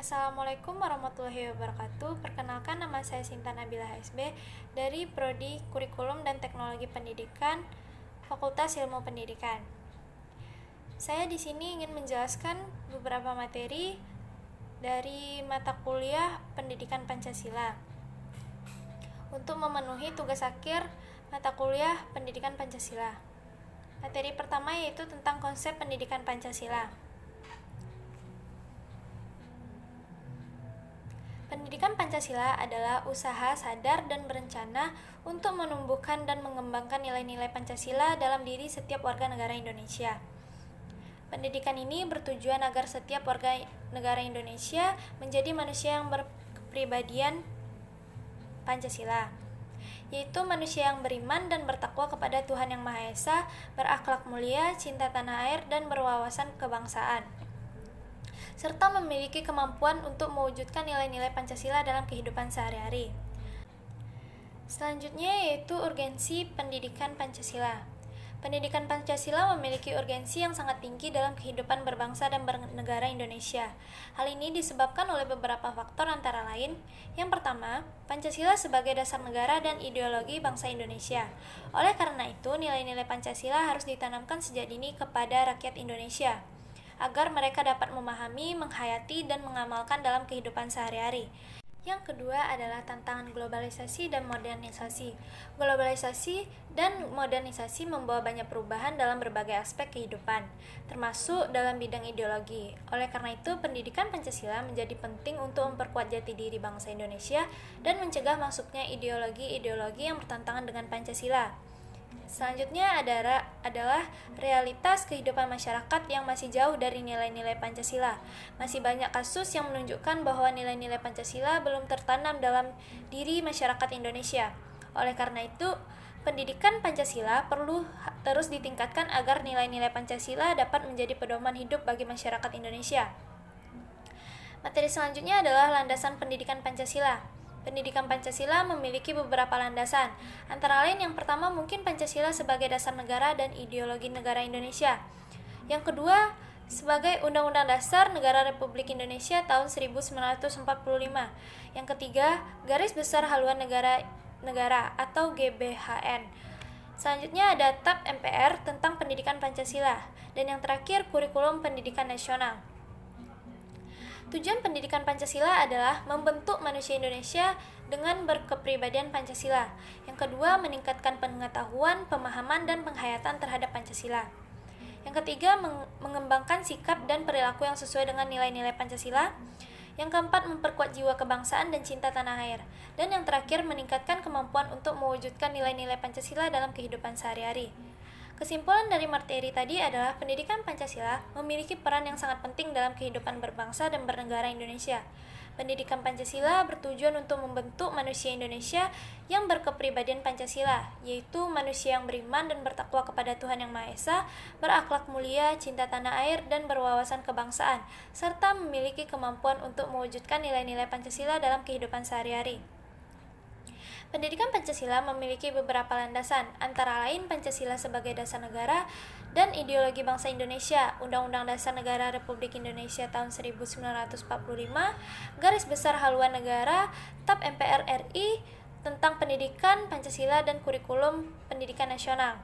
Assalamualaikum warahmatullahi wabarakatuh. Perkenalkan, nama saya Sinta Nabila HSB dari Prodi Kurikulum dan Teknologi Pendidikan, Fakultas Ilmu Pendidikan. Saya di sini ingin menjelaskan beberapa materi dari mata kuliah Pendidikan Pancasila untuk memenuhi tugas akhir mata kuliah Pendidikan Pancasila. Materi pertama yaitu tentang konsep pendidikan Pancasila. Pendidikan Pancasila adalah usaha sadar dan berencana untuk menumbuhkan dan mengembangkan nilai-nilai Pancasila dalam diri setiap warga negara Indonesia. Pendidikan ini bertujuan agar setiap warga negara Indonesia menjadi manusia yang berkepribadian Pancasila, yaitu manusia yang beriman dan bertakwa kepada Tuhan Yang Maha Esa, berakhlak mulia, cinta tanah air, dan berwawasan kebangsaan, serta memiliki kemampuan untuk mewujudkan nilai-nilai Pancasila dalam kehidupan sehari-hari. Selanjutnya yaitu urgensi pendidikan Pancasila. Pendidikan Pancasila memiliki urgensi yang sangat tinggi dalam kehidupan berbangsa dan bernegara Indonesia. Hal ini disebabkan oleh beberapa faktor antara lain. Yang pertama, Pancasila sebagai dasar negara dan ideologi bangsa Indonesia. Oleh karena itu, nilai-nilai Pancasila harus ditanamkan sejak dini kepada rakyat Indonesia, agar mereka dapat memahami, menghayati, dan mengamalkan dalam kehidupan sehari-hari. Yang kedua adalah tantangan globalisasi dan modernisasi. Globalisasi dan modernisasi membawa banyak perubahan dalam berbagai aspek kehidupan, termasuk dalam bidang ideologi. Oleh karena itu, pendidikan Pancasila menjadi penting untuk memperkuat jati diri bangsa Indonesia dan mencegah masuknya ideologi-ideologi yang bertentangan dengan Pancasila. Selanjutnya adalah realitas kehidupan masyarakat yang masih jauh dari nilai-nilai Pancasila. Masih banyak kasus yang menunjukkan bahwa nilai-nilai Pancasila belum tertanam dalam diri masyarakat Indonesia. Oleh karena itu, pendidikan Pancasila perlu terus ditingkatkan agar nilai-nilai Pancasila dapat menjadi pedoman hidup bagi masyarakat Indonesia. Materi selanjutnya adalah landasan pendidikan Pancasila. Pendidikan Pancasila memiliki beberapa landasan, antara lain yang pertama mungkin Pancasila sebagai dasar negara dan ideologi negara Indonesia. Yang kedua, sebagai Undang-Undang Dasar Negara Republik Indonesia tahun 1945. Yang ketiga, Garis Besar Haluan Negara atau GBHN. Selanjutnya ada TAP MPR tentang Pendidikan Pancasila. Dan yang terakhir, Kurikulum Pendidikan Nasional. Tujuan pendidikan Pancasila adalah membentuk manusia Indonesia dengan berkepribadian Pancasila. Yang kedua, meningkatkan pengetahuan, pemahaman, dan penghayatan terhadap Pancasila. Yang ketiga, mengembangkan sikap dan perilaku yang sesuai dengan nilai-nilai Pancasila. Yang keempat, memperkuat jiwa kebangsaan dan cinta tanah air. Dan yang terakhir, meningkatkan kemampuan untuk mewujudkan nilai-nilai Pancasila dalam kehidupan sehari-hari. Kesimpulan dari materi tadi adalah pendidikan Pancasila memiliki peran yang sangat penting dalam kehidupan berbangsa dan bernegara Indonesia. Pendidikan Pancasila bertujuan untuk membentuk manusia Indonesia yang berkepribadian Pancasila, yaitu manusia yang beriman dan bertakwa kepada Tuhan Yang Maha Esa, berakhlak mulia, cinta tanah air, dan berwawasan kebangsaan, serta memiliki kemampuan untuk mewujudkan nilai-nilai Pancasila dalam kehidupan sehari-hari. Pendidikan Pancasila memiliki beberapa landasan, antara lain Pancasila sebagai dasar negara dan ideologi bangsa Indonesia, Undang-Undang Dasar Negara Republik Indonesia tahun 1945, Garis Besar Haluan Negara, TAP MPR RI tentang pendidikan Pancasila, dan Kurikulum Pendidikan Nasional.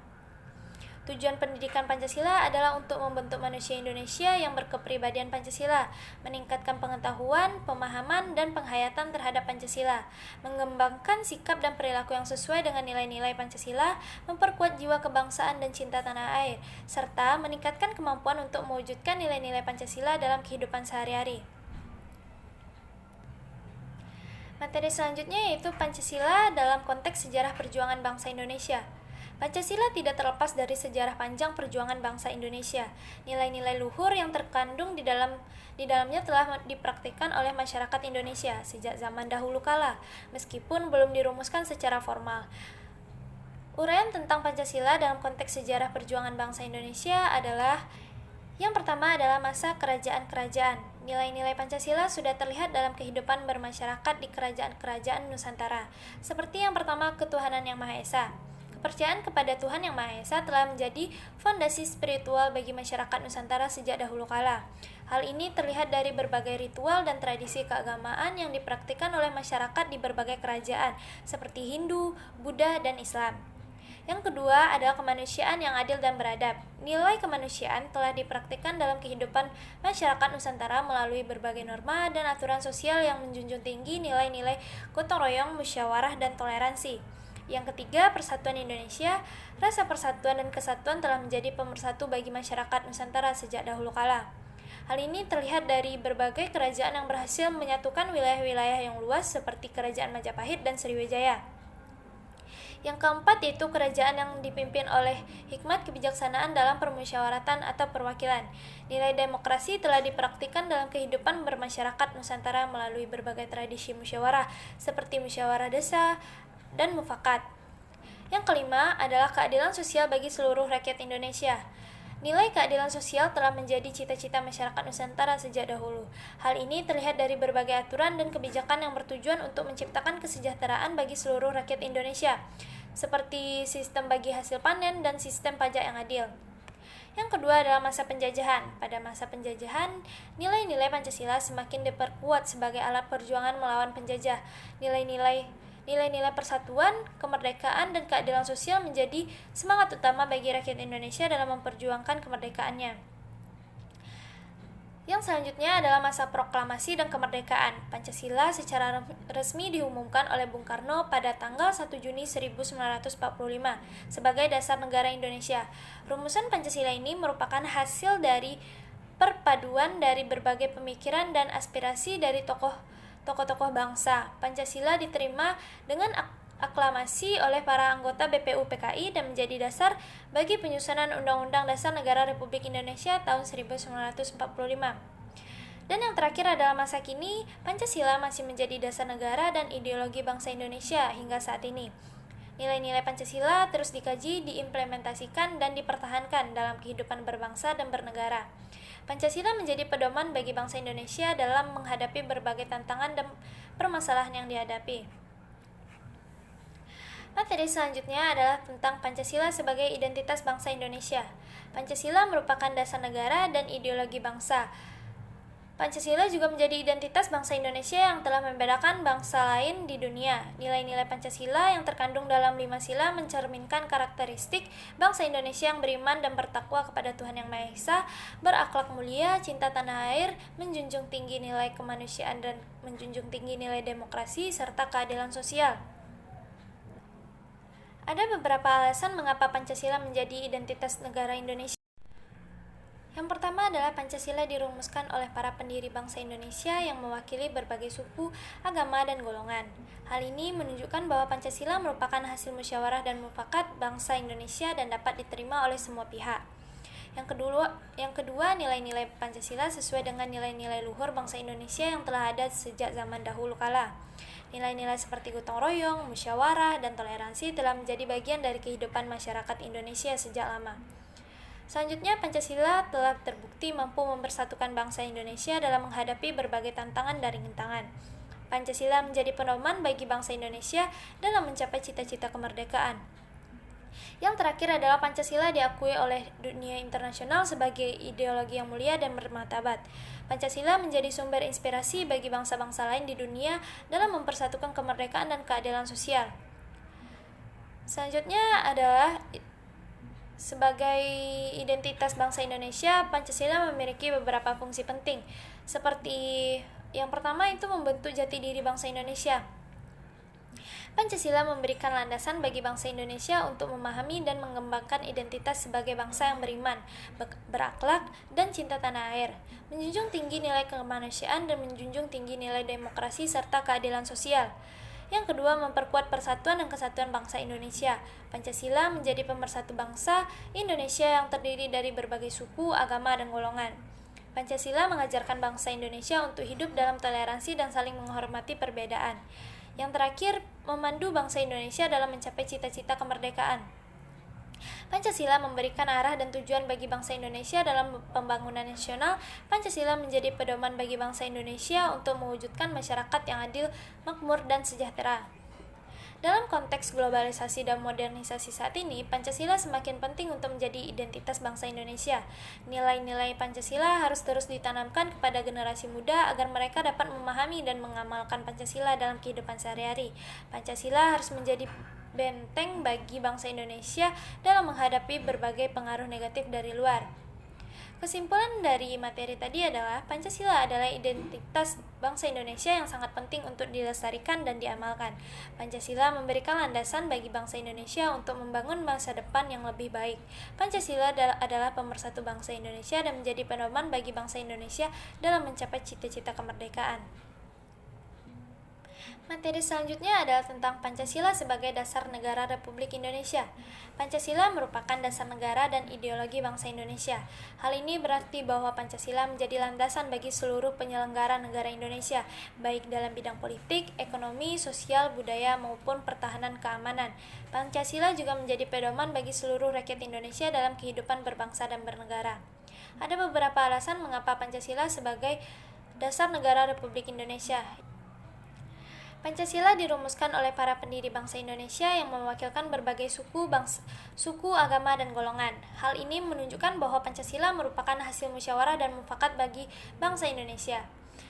Tujuan pendidikan Pancasila adalah untuk membentuk manusia Indonesia yang berkepribadian Pancasila, meningkatkan pengetahuan, pemahaman, dan penghayatan terhadap Pancasila, mengembangkan sikap dan perilaku yang sesuai dengan nilai-nilai Pancasila, memperkuat jiwa kebangsaan dan cinta tanah air, serta meningkatkan kemampuan untuk mewujudkan nilai-nilai Pancasila dalam kehidupan sehari-hari. Materi selanjutnya yaitu Pancasila dalam konteks sejarah perjuangan bangsa Indonesia. Pancasila tidak terlepas dari sejarah panjang perjuangan bangsa Indonesia. Nilai-nilai luhur yang terkandung di dalamnya telah dipraktikkan oleh masyarakat Indonesia sejak zaman dahulu kala, meskipun belum dirumuskan secara formal. Uraian tentang Pancasila dalam konteks sejarah perjuangan bangsa Indonesia adalah: yang pertama adalah masa kerajaan-kerajaan. Nilai-nilai Pancasila sudah terlihat dalam kehidupan bermasyarakat di kerajaan-kerajaan Nusantara. Seperti yang pertama, ketuhanan Yang Maha Esa. Kepercayaan kepada Tuhan Yang Maha Esa telah menjadi fondasi spiritual bagi masyarakat Nusantara sejak dahulu kala. Hal ini terlihat dari berbagai ritual dan tradisi keagamaan yang dipraktikkan oleh masyarakat di berbagai kerajaan, seperti Hindu, Buddha, dan Islam. Yang kedua adalah kemanusiaan yang adil dan beradab. Nilai kemanusiaan telah dipraktikkan dalam kehidupan masyarakat Nusantara melalui berbagai norma dan aturan sosial yang menjunjung tinggi nilai-nilai gotong royong, musyawarah, dan toleransi. Yang ketiga, persatuan Indonesia. Rasa persatuan dan kesatuan telah menjadi pemersatu bagi masyarakat Nusantara sejak dahulu kala. Hal ini terlihat dari berbagai kerajaan yang berhasil menyatukan wilayah-wilayah yang luas seperti Kerajaan Majapahit dan Sriwijaya. Yang keempat yaitu kerajaan yang dipimpin oleh hikmat kebijaksanaan dalam permusyawaratan atau perwakilan. Nilai demokrasi telah dipraktikkan dalam kehidupan bermasyarakat Nusantara melalui berbagai tradisi musyawarah seperti musyawarah desa dan mufakat. Yang kelima adalah keadilan sosial bagi seluruh rakyat Indonesia. Nilai keadilan sosial telah menjadi cita-cita masyarakat Nusantara sejak dahulu. Hal ini terlihat dari berbagai aturan dan kebijakan yang bertujuan untuk menciptakan kesejahteraan bagi seluruh rakyat Indonesia, seperti sistem bagi hasil panen dan sistem pajak yang adil. Yang kedua adalah masa penjajahan. Pada masa penjajahan, nilai-nilai Pancasila semakin diperkuat sebagai alat perjuangan melawan penjajah. Nilai-nilai persatuan, kemerdekaan, dan keadilan sosial menjadi semangat utama bagi rakyat Indonesia dalam memperjuangkan kemerdekaannya. Yang selanjutnya adalah masa proklamasi dan kemerdekaan. Pancasila secara resmi diumumkan oleh Bung Karno pada tanggal 1 Juni 1945 sebagai dasar negara Indonesia. Rumusan Pancasila ini merupakan hasil dari perpaduan dari berbagai pemikiran dan aspirasi dari tokoh-tokoh bangsa. Pancasila diterima dengan aklamasi oleh para anggota BPU PKI dan menjadi dasar bagi penyusunan Undang-Undang Dasar Negara Republik Indonesia tahun 1945. Dan yang terakhir adalah masa kini, Pancasila masih menjadi dasar negara dan ideologi bangsa Indonesia hingga saat ini. Nilai-nilai Pancasila terus dikaji, diimplementasikan, dan dipertahankan dalam kehidupan berbangsa dan bernegara. Pancasila menjadi pedoman bagi bangsa Indonesia dalam menghadapi berbagai tantangan dan permasalahan yang dihadapi. Materi selanjutnya adalah tentang Pancasila sebagai identitas bangsa Indonesia. Pancasila merupakan dasar negara dan ideologi bangsa. Pancasila juga menjadi identitas bangsa Indonesia yang telah membedakan bangsa lain di dunia. Nilai-nilai Pancasila yang terkandung dalam 5 sila mencerminkan karakteristik bangsa Indonesia yang beriman dan bertakwa kepada Tuhan Yang Maha Esa, berakhlak mulia, cinta tanah air, menjunjung tinggi nilai kemanusiaan dan menjunjung tinggi nilai demokrasi serta keadilan sosial. Ada beberapa alasan mengapa Pancasila menjadi identitas negara Indonesia. Yang pertama adalah Pancasila dirumuskan oleh para pendiri bangsa Indonesia yang mewakili berbagai suku, agama, dan golongan. Hal ini menunjukkan bahwa Pancasila merupakan hasil musyawarah dan mufakat bangsa Indonesia dan dapat diterima oleh semua pihak. Yang kedua, nilai-nilai Pancasila sesuai dengan nilai-nilai luhur bangsa Indonesia yang telah ada sejak zaman dahulu kala. Nilai-nilai seperti gotong royong, musyawarah, dan toleransi telah menjadi bagian dari kehidupan masyarakat Indonesia sejak lama. Selanjutnya, Pancasila telah terbukti mampu mempersatukan bangsa Indonesia dalam menghadapi berbagai tantangan dan rintangan. Pancasila menjadi pedoman bagi bangsa Indonesia dalam mencapai cita-cita kemerdekaan. Yang terakhir adalah Pancasila diakui oleh dunia internasional sebagai ideologi yang mulia dan bermartabat. Pancasila menjadi sumber inspirasi bagi bangsa-bangsa lain di dunia dalam mempersatukan kemerdekaan dan keadilan sosial. Selanjutnya adalah sebagai identitas bangsa Indonesia, Pancasila memiliki beberapa fungsi penting, seperti yang pertama itu membentuk jati diri bangsa Indonesia. Pancasila memberikan landasan bagi bangsa Indonesia untuk memahami dan mengembangkan identitas sebagai bangsa yang beriman, berakhlak, dan cinta tanah air, menjunjung tinggi nilai kemanusiaan dan menjunjung tinggi nilai demokrasi serta keadilan sosial. Yang kedua, memperkuat persatuan dan kesatuan bangsa Indonesia. Pancasila menjadi pemersatu bangsa Indonesia yang terdiri dari berbagai suku, agama, dan golongan. Pancasila mengajarkan bangsa Indonesia untuk hidup dalam toleransi dan saling menghormati perbedaan. Yang terakhir, memandu bangsa Indonesia dalam mencapai cita-cita kemerdekaan. Pancasila memberikan arah dan tujuan bagi bangsa Indonesia dalam pembangunan nasional. Pancasila menjadi pedoman bagi bangsa Indonesia untuk mewujudkan masyarakat yang adil, makmur, dan sejahtera. Dalam konteks globalisasi dan modernisasi saat ini, Pancasila semakin penting untuk menjadi identitas bangsa Indonesia. Nilai-nilai Pancasila harus terus ditanamkan kepada generasi muda agar mereka dapat memahami dan mengamalkan Pancasila dalam kehidupan sehari-hari. Pancasila harus menjadi benteng bagi bangsa Indonesia dalam menghadapi berbagai pengaruh negatif dari luar. Kesimpulan dari materi tadi adalah Pancasila adalah identitas bangsa Indonesia yang sangat penting untuk dilestarikan dan diamalkan. Pancasila memberikan landasan bagi bangsa Indonesia untuk membangun masa depan yang lebih baik. Pancasila adalah pemersatu bangsa Indonesia dan menjadi pedoman bagi bangsa Indonesia dalam mencapai cita-cita kemerdekaan. Materi selanjutnya adalah tentang Pancasila sebagai dasar negara Republik Indonesia. Pancasila merupakan dasar negara dan ideologi bangsa Indonesia. Hal ini berarti bahwa Pancasila menjadi landasan bagi seluruh penyelenggara negara Indonesia, baik dalam bidang politik, ekonomi, sosial, budaya, maupun pertahanan keamanan. Pancasila juga menjadi pedoman bagi seluruh rakyat Indonesia dalam kehidupan berbangsa dan bernegara. Ada beberapa alasan mengapa Pancasila sebagai dasar negara Republik Indonesia. Pancasila dirumuskan oleh para pendiri bangsa Indonesia yang mewakilkan berbagai suku, agama, dan golongan. Hal ini menunjukkan bahwa Pancasila merupakan hasil musyawarah dan mufakat bagi bangsa Indonesia.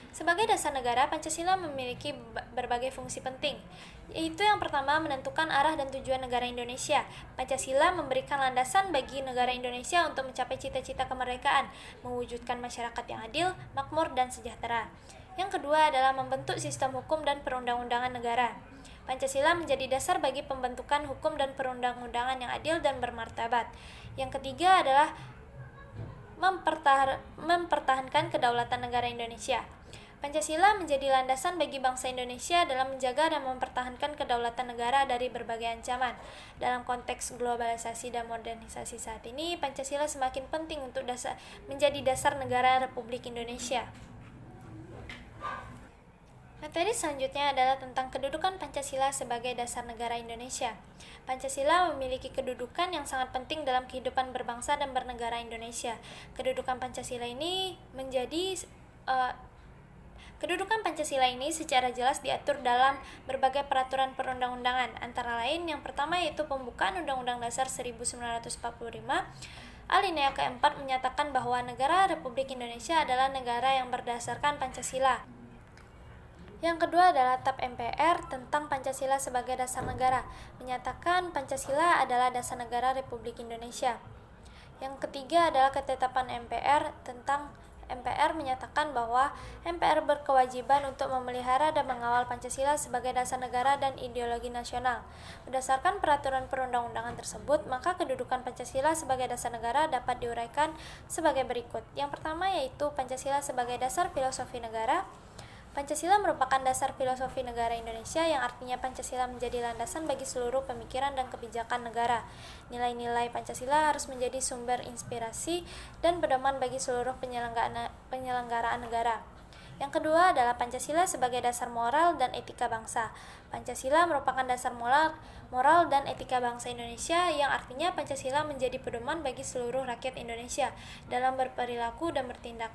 Sebagai dasar negara, Pancasila memiliki berbagai fungsi penting, yaitu yang pertama menentukan arah dan tujuan negara Indonesia. Pancasila memberikan landasan bagi negara Indonesia untuk mencapai cita-cita kemerdekaan, mewujudkan masyarakat yang adil, makmur, dan sejahtera. Yang kedua adalah membentuk sistem hukum dan perundang-undangan negara. Pancasila menjadi dasar bagi pembentukan hukum dan perundang-undangan yang adil dan bermartabat. Yang ketiga adalah mempertahankan kedaulatan negara Indonesia. Pancasila menjadi landasan bagi bangsa Indonesia dalam menjaga dan mempertahankan kedaulatan negara dari berbagai ancaman. Dalam konteks globalisasi dan modernisasi saat ini, Pancasila semakin penting untuk menjadi dasar negara Republik Indonesia. Materi selanjutnya adalah tentang kedudukan Pancasila sebagai dasar negara Indonesia. Pancasila memiliki kedudukan yang sangat penting dalam kehidupan berbangsa dan bernegara Indonesia. Kedudukan Pancasila ini secara jelas diatur dalam berbagai peraturan perundang-undangan, antara lain yang pertama yaitu pembukaan Undang-Undang Dasar 1945. Alinea keempat menyatakan bahwa negara Republik Indonesia adalah negara yang berdasarkan Pancasila. Yang kedua adalah TAP MPR tentang Pancasila sebagai dasar negara, menyatakan Pancasila adalah dasar negara Republik Indonesia. Yang ketiga adalah ketetapan MPR tentang MPR menyatakan bahwa MPR berkewajiban untuk memelihara dan mengawal Pancasila sebagai dasar negara dan ideologi nasional. Berdasarkan peraturan perundang-undangan tersebut, maka kedudukan Pancasila sebagai dasar negara dapat diuraikan sebagai berikut. Yang pertama yaitu Pancasila sebagai dasar filosofi negara. Pancasila merupakan dasar filosofi negara Indonesia yang artinya Pancasila menjadi landasan bagi seluruh pemikiran dan kebijakan negara. Nilai-nilai Pancasila harus menjadi sumber inspirasi dan pedoman bagi seluruh penyelenggaraan negara. Yang kedua adalah Pancasila sebagai dasar moral dan etika bangsa. Pancasila merupakan dasar moral dan etika bangsa Indonesia yang artinya Pancasila menjadi pedoman bagi seluruh rakyat Indonesia dalam berperilaku dan bertindak.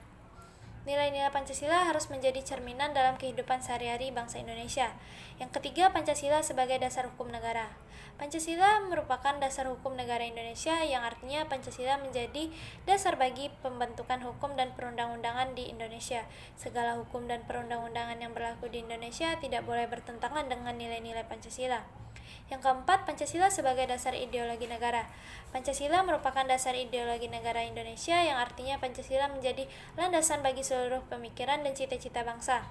Nilai-nilai Pancasila harus menjadi cerminan dalam kehidupan sehari-hari bangsa Indonesia. Yang ketiga, Pancasila sebagai dasar hukum negara. Pancasila merupakan dasar hukum negara Indonesia yang artinya Pancasila menjadi dasar bagi pembentukan hukum dan perundang-undangan di Indonesia. Segala hukum dan perundang-undangan yang berlaku di Indonesia tidak boleh bertentangan dengan nilai-nilai Pancasila. Yang keempat, Pancasila sebagai dasar ideologi negara. Pancasila merupakan dasar ideologi negara Indonesia yang artinya Pancasila menjadi landasan bagi seluruh pemikiran dan cita-cita bangsa.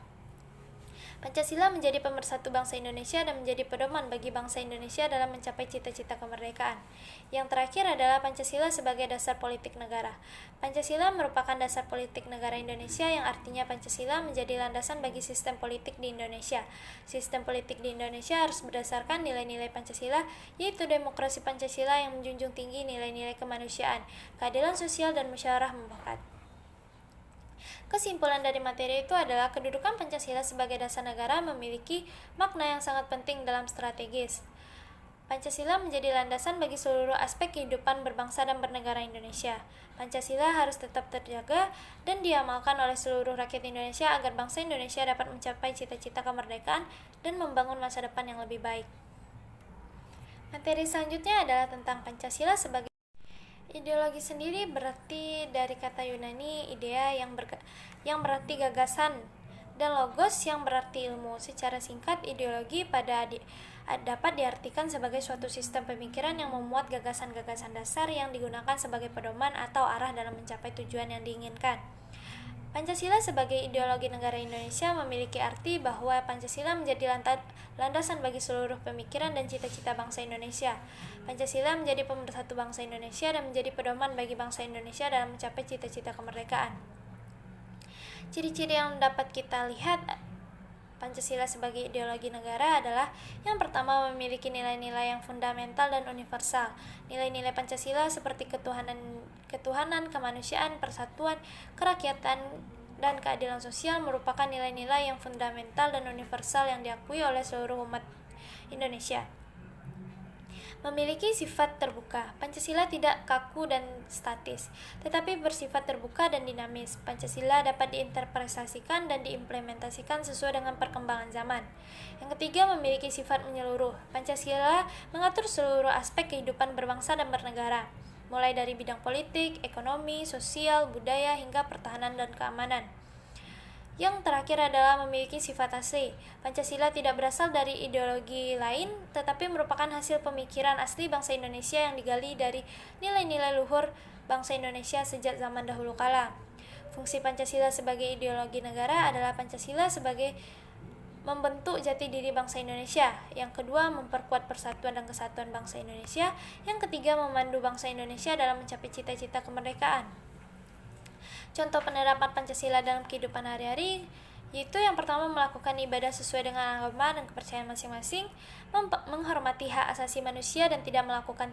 Pancasila menjadi pemersatu bangsa Indonesia dan menjadi pedoman bagi bangsa Indonesia dalam mencapai cita-cita kemerdekaan. Yang terakhir adalah Pancasila sebagai dasar politik negara. Pancasila merupakan dasar politik negara Indonesia yang artinya Pancasila menjadi landasan bagi sistem politik di Indonesia. Sistem politik di Indonesia harus berdasarkan nilai-nilai Pancasila, yaitu demokrasi Pancasila yang menjunjung tinggi nilai-nilai kemanusiaan, keadilan sosial, dan musyawarah mufakat. Kesimpulan dari materi itu adalah kedudukan Pancasila sebagai dasar negara memiliki makna yang sangat penting dalam strategis. Pancasila menjadi landasan bagi seluruh aspek kehidupan berbangsa dan bernegara Indonesia. Pancasila harus tetap terjaga dan diamalkan oleh seluruh rakyat Indonesia agar bangsa Indonesia dapat mencapai cita-cita kemerdekaan dan membangun masa depan yang lebih baik. Materi selanjutnya adalah tentang Pancasila sebagai ideologi. Sendiri berarti dari kata Yunani idea yang berarti gagasan dan logos yang berarti ilmu. Secara singkat, ideologi dapat diartikan sebagai suatu sistem pemikiran yang memuat gagasan-gagasan dasar yang digunakan sebagai pedoman atau arah dalam mencapai tujuan yang diinginkan. Pancasila sebagai ideologi negara Indonesia memiliki arti bahwa Pancasila menjadi landasan bagi seluruh pemikiran dan cita-cita bangsa Indonesia. Pancasila menjadi pemersatu bangsa Indonesia dan menjadi pedoman bagi bangsa Indonesia dalam mencapai cita-cita kemerdekaan. Ciri-ciri yang dapat kita lihat Pancasila sebagai ideologi negara adalah yang pertama, memiliki nilai-nilai yang fundamental dan universal. Nilai-nilai Pancasila seperti ketuhanan, kemanusiaan, persatuan, kerakyatan, dan keadilan sosial merupakan nilai-nilai yang fundamental dan universal yang diakui oleh seluruh umat Indonesia. Memiliki sifat terbuka. Pancasila tidak kaku dan statis, tetapi bersifat terbuka dan dinamis. Pancasila dapat diinterpretasikan dan diimplementasikan sesuai dengan perkembangan zaman. Yang ketiga, memiliki sifat menyeluruh. Pancasila mengatur seluruh aspek kehidupan berbangsa dan bernegara, mulai dari bidang politik, ekonomi, sosial, budaya, hingga pertahanan dan keamanan. Yang terakhir adalah memiliki sifat asli. Pancasila tidak berasal dari ideologi lain, tetapi merupakan hasil pemikiran asli bangsa Indonesia yang digali dari nilai-nilai luhur bangsa Indonesia sejak zaman dahulu kala. Fungsi Pancasila sebagai ideologi negara adalah Pancasila sebagai membentuk jati diri bangsa Indonesia. Yang kedua, memperkuat persatuan dan kesatuan bangsa Indonesia. Yang ketiga, memandu bangsa Indonesia dalam mencapai cita-cita kemerdekaan. Contoh penerapan Pancasila dalam kehidupan hari-hari yaitu yang pertama, melakukan ibadah sesuai dengan agama dan kepercayaan masing-masing, menghormati hak asasi manusia dan tidak melakukan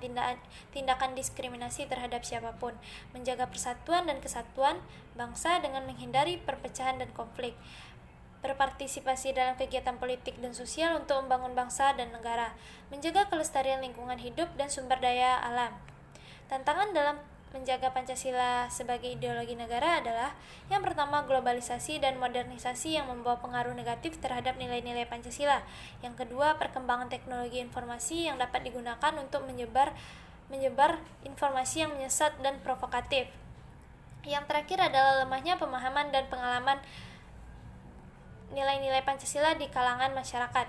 tindakan diskriminasi terhadap siapapun, menjaga persatuan dan kesatuan bangsa dengan menghindari perpecahan dan konflik, berpartisipasi dalam kegiatan politik dan sosial untuk membangun bangsa dan negara, menjaga kelestarian lingkungan hidup dan sumber daya alam. Tantangan dalam menjaga Pancasila sebagai ideologi negara adalah yang pertama, globalisasi dan modernisasi yang membawa pengaruh negatif terhadap nilai-nilai Pancasila. Yang kedua, perkembangan teknologi informasi yang dapat digunakan untuk menyebar informasi yang menyesat dan provokatif. Yang terakhir adalah lemahnya pemahaman dan pengalaman nilai-nilai Pancasila di kalangan masyarakat.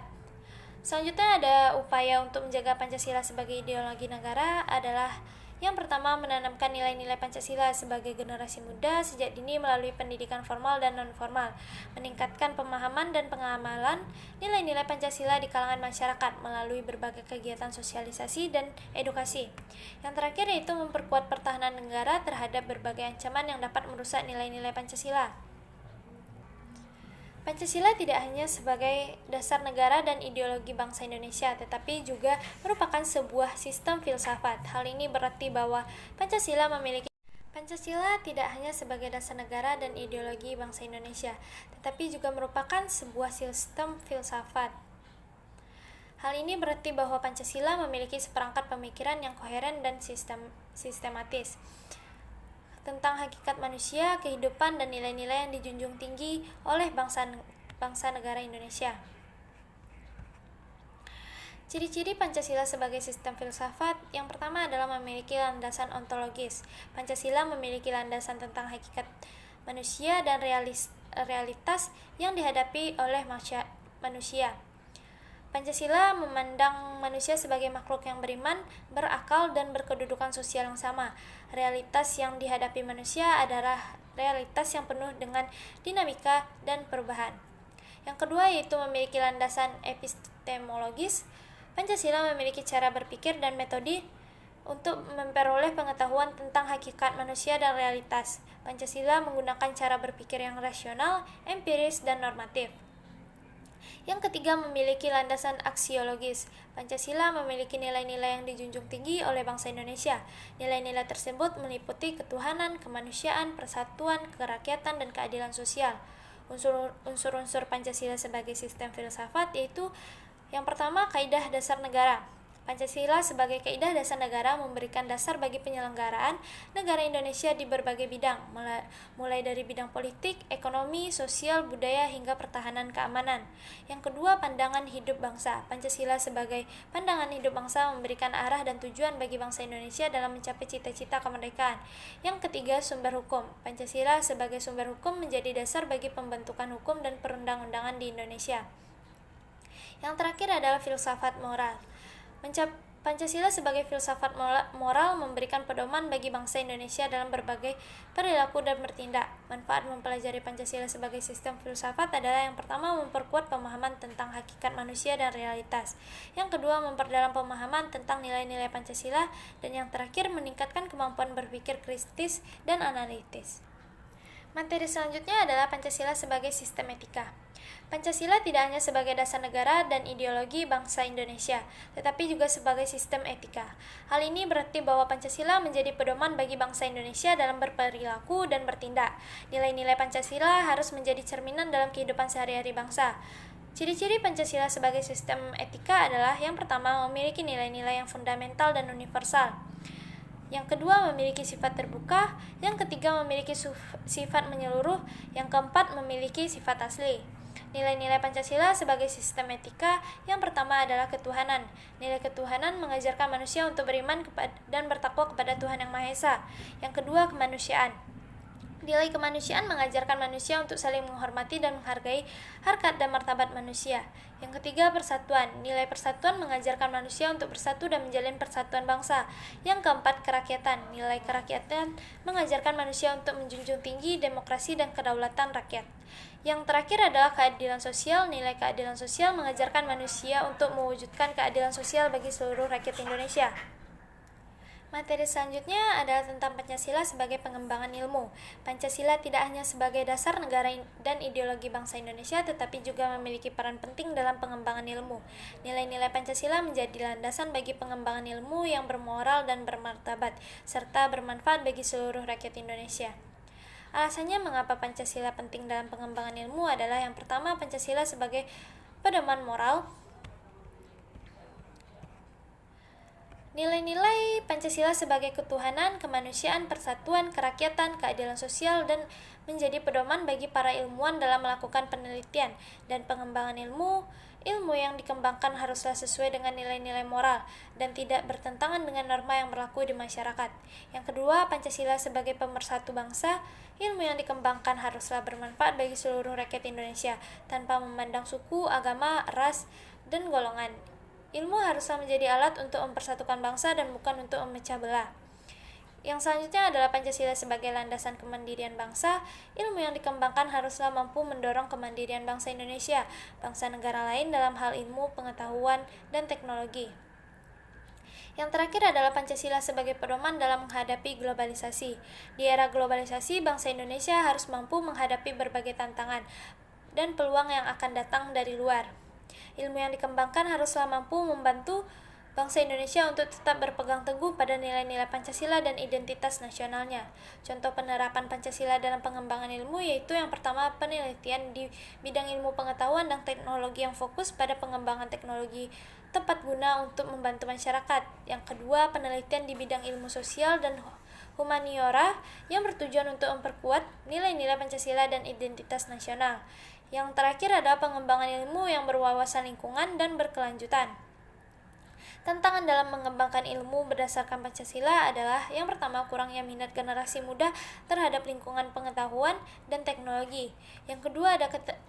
Selanjutnya ada upaya untuk menjaga Pancasila sebagai ideologi negara adalah yang pertama, menanamkan nilai-nilai Pancasila sebagai generasi muda sejak dini melalui pendidikan formal dan non-formal, meningkatkan pemahaman dan pengamalan nilai-nilai Pancasila di kalangan masyarakat melalui berbagai kegiatan sosialisasi dan edukasi. Yang terakhir yaitu memperkuat pertahanan negara terhadap berbagai ancaman yang dapat merusak nilai-nilai Pancasila. Pancasila tidak hanya sebagai dasar negara dan ideologi bangsa Indonesia, tetapi juga merupakan sebuah sistem filsafat. Hal ini berarti bahwa Pancasila tidak hanya sebagai dasar negara dan ideologi bangsa Indonesia, tetapi juga merupakan sebuah sistem filsafat. Hal ini berarti bahwa Pancasila memiliki seperangkat pemikiran yang koheren dan sistematis tentang hakikat manusia, kehidupan, dan nilai-nilai yang dijunjung tinggi oleh bangsa negara Indonesia. Ciri-ciri Pancasila sebagai sistem filsafat yang pertama adalah memiliki landasan ontologis. Pancasila memiliki landasan tentang hakikat manusia dan realitas yang dihadapi oleh manusia. Pancasila memandang manusia sebagai makhluk yang beriman, berakal, dan berkedudukan sosial yang sama. Realitas yang dihadapi manusia adalah realitas yang penuh dengan dinamika dan perubahan. Yang kedua yaitu memiliki landasan epistemologis. Pancasila memiliki cara berpikir dan metode untuk memperoleh pengetahuan tentang hakikat manusia dan realitas. Pancasila menggunakan cara berpikir yang rasional, empiris, dan normatif. Yang ketiga, memiliki landasan aksiologis. Pancasila memiliki nilai-nilai yang dijunjung tinggi oleh bangsa Indonesia. Nilai-nilai tersebut meliputi ketuhanan, kemanusiaan, persatuan, kerakyatan, dan keadilan sosial. Unsur-unsur Pancasila sebagai sistem filsafat yaitu yang pertama, kaidah dasar negara. Pancasila sebagai kaidah dasar negara memberikan dasar bagi penyelenggaraan negara Indonesia di berbagai bidang, mulai dari bidang politik, ekonomi, sosial, budaya, hingga pertahanan keamanan. Yang kedua, pandangan hidup bangsa. Pancasila sebagai pandangan hidup bangsa memberikan arah dan tujuan bagi bangsa Indonesia dalam mencapai cita-cita kemerdekaan. Yang ketiga, sumber hukum. Pancasila sebagai sumber hukum menjadi dasar bagi pembentukan hukum dan perundang-undangan di Indonesia. Yang terakhir adalah filsafat moral. Pancasila sebagai filsafat moral memberikan pedoman bagi bangsa Indonesia dalam berbagai perilaku dan bertindak. Manfaat mempelajari Pancasila sebagai sistem filsafat adalah yang pertama, memperkuat pemahaman tentang hakikat manusia dan realitas. Yang kedua, memperdalam pemahaman tentang nilai-nilai Pancasila. Dan yang terakhir, meningkatkan kemampuan berpikir kritis dan analitis. Materi selanjutnya adalah Pancasila sebagai sistem etika. Pancasila tidak hanya sebagai dasar negara dan ideologi bangsa Indonesia, tetapi juga sebagai sistem etika. Hal ini berarti bahwa Pancasila menjadi pedoman bagi bangsa Indonesia dalam berperilaku dan bertindak. Nilai-nilai Pancasila harus menjadi cerminan dalam kehidupan sehari-hari bangsa. Ciri-ciri Pancasila sebagai sistem etika adalah yang pertama, memiliki nilai-nilai yang fundamental dan universal. Yang kedua, memiliki sifat terbuka. Yang ketiga, memiliki sifat menyeluruh. Yang keempat, memiliki sifat asli. Nilai-nilai Pancasila sebagai sistem etika yang pertama adalah ketuhanan. Nilai ketuhanan mengajarkan manusia untuk beriman dan bertakwa kepada Tuhan Yang Maha Esa. Yang kedua, kemanusiaan. Nilai kemanusiaan mengajarkan manusia untuk saling menghormati dan menghargai harkat dan martabat manusia. Yang ketiga, persatuan. Nilai persatuan mengajarkan manusia untuk bersatu dan menjalin persatuan bangsa. Yang keempat, kerakyatan. Nilai kerakyatan mengajarkan manusia untuk menjunjung tinggi demokrasi dan kedaulatan rakyat. Yang terakhir adalah keadilan sosial. Nilai keadilan sosial mengajarkan manusia untuk mewujudkan keadilan sosial bagi seluruh rakyat Indonesia. Materi selanjutnya adalah tentang Pancasila sebagai pengembangan ilmu. Pancasila tidak hanya sebagai dasar negara dan ideologi bangsa Indonesia, tetapi juga memiliki peran penting dalam pengembangan ilmu. Nilai-nilai Pancasila menjadi landasan bagi pengembangan ilmu yang bermoral dan bermartabat, serta bermanfaat bagi seluruh rakyat Indonesia. Alasannya mengapa Pancasila penting dalam pengembangan ilmu adalah yang pertama, Pancasila sebagai pedoman moral. Nilai-nilai Pancasila sebagai ketuhanan, kemanusiaan, persatuan, kerakyatan, keadilan sosial, dan menjadi pedoman bagi para ilmuwan dalam melakukan penelitian dan pengembangan ilmu. Ilmu yang dikembangkan haruslah sesuai dengan nilai-nilai moral dan tidak bertentangan dengan norma yang berlaku di masyarakat. Yang kedua, Pancasila sebagai pemersatu bangsa. Ilmu yang dikembangkan haruslah bermanfaat bagi seluruh rakyat Indonesia tanpa memandang suku, agama, ras, dan golongan. Ilmu haruslah menjadi alat untuk mempersatukan bangsa dan bukan untuk memecah belah. Yang selanjutnya adalah Pancasila sebagai landasan kemandirian bangsa. Ilmu yang dikembangkan haruslah mampu mendorong kemandirian bangsa Indonesia, bangsa negara lain dalam hal ilmu, pengetahuan, dan teknologi. Yang terakhir adalah Pancasila sebagai pedoman dalam menghadapi globalisasi. Di era globalisasi, bangsa Indonesia harus mampu menghadapi berbagai tantangan dan peluang yang akan datang dari luar. Ilmu yang dikembangkan haruslah mampu membantu bangsa Indonesia untuk tetap berpegang teguh pada nilai-nilai Pancasila dan identitas nasionalnya. Contoh penerapan Pancasila dalam pengembangan ilmu yaitu yang pertama, penelitian di bidang ilmu pengetahuan dan teknologi yang fokus pada pengembangan teknologi tepat guna untuk membantu masyarakat. Yang kedua, penelitian di bidang ilmu sosial dan humaniora yang bertujuan untuk memperkuat nilai-nilai Pancasila dan identitas nasional. Yang terakhir adalah pengembangan ilmu yang berwawasan lingkungan dan berkelanjutan. Tantangan dalam mengembangkan ilmu berdasarkan Pancasila adalah yang pertama, kurangnya minat generasi muda terhadap lingkungan pengetahuan dan teknologi. Yang kedua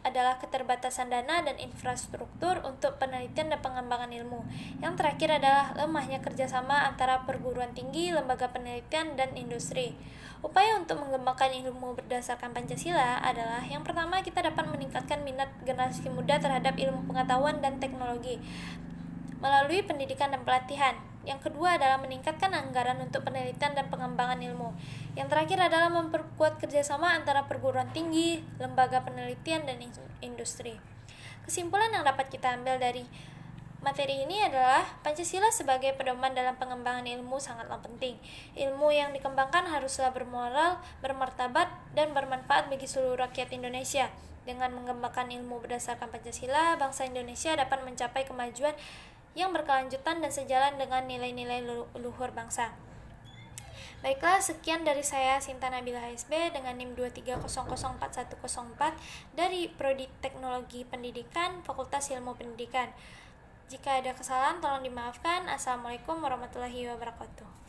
adalah keterbatasan dana dan infrastruktur untuk penelitian dan pengembangan ilmu. Yang terakhir adalah lemahnya kerjasama antara perguruan tinggi, lembaga penelitian, dan industri. Upaya untuk mengembangkan ilmu berdasarkan Pancasila adalah yang pertama, kita dapat meningkatkan minat generasi muda terhadap ilmu pengetahuan dan teknologi melalui pendidikan dan pelatihan. Yang kedua adalah meningkatkan anggaran untuk penelitian dan pengembangan ilmu. Yang terakhir adalah memperkuat kerjasama antara perguruan tinggi, lembaga penelitian, dan industri. Kesimpulan yang dapat kita ambil dari materi ini adalah Pancasila sebagai pedoman dalam pengembangan ilmu sangatlah penting. Ilmu yang dikembangkan haruslah bermoral, bermartabat, dan bermanfaat bagi seluruh rakyat Indonesia. Dengan mengembangkan ilmu berdasarkan Pancasila, bangsa Indonesia dapat mencapai kemajuan yang berkelanjutan dan sejalan dengan nilai-nilai luhur bangsa. Baiklah, sekian dari saya Sinta Nabila HSB dengan NIM 230041104 dari Prodi Teknologi Pendidikan, Fakultas Ilmu Pendidikan. Jika ada kesalahan tolong dimaafkan. Assalamualaikum warahmatullahi wabarakatuh.